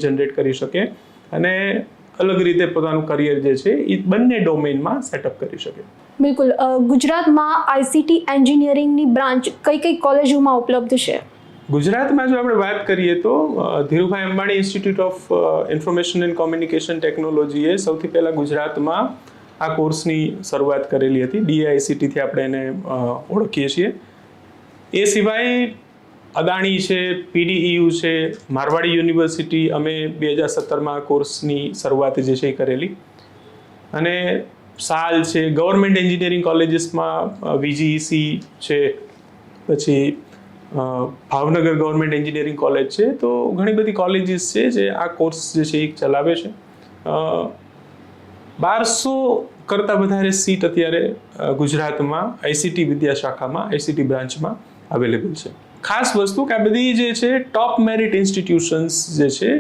Generate કરી શકે અને અલગ રીતે પોતાનું કરિયર જે છે એ બંને ડોમેનમાં સેટઅપ કરી શકે. બિલકુલ. ગુજરાતમાં આઈસીટી એન્જિનિયરિંગની બ્રાન્ચ કઈ કઈ કોલેજોમાં ઉપલબ્ધ છે? ગુજરાતમાં જો આપણે વાત કરીએ તો Dhirubhai Ambani institute of information and communication ટેકનોલોજીએ સૌથી પહેલાં ગુજરાતમાં આ કોર્સની શરૂઆત કરેલી હતી. DICTથી આપણે એને ઓળખીએ છીએ. એ સિવાય અદાણી છે, PDEU છે, મારવાડી યુનિવર્સિટી, અમે 2017માં કોર્સની શરૂઆત જે છે એ કરેલી. અને સાલ છે, ગવર્મેન્ટ એન્જિનિયરિંગ કોલેજીસમાં VGEC છે, પછી ભાવનગર ગવર્મેન્ટ એન્જિનિયરિંગ કોલેજ છે. તો ઘણી બધી કોલેજીસ છે જે આ કોર્સ જે છે એ ચલાવે છે. 1200 કરતાં વધારે સીટ અત્યારે ગુજરાતમાં ICT વિદ્યાશાખામાં, ICT બ્રાન્ચમાં અવેલેબલ છે. ખાસ વસ્તુ કે આ બધી જે છે ટોપ મેરિટ ઇન્સ્ટિટ્યુશન્સ જે છે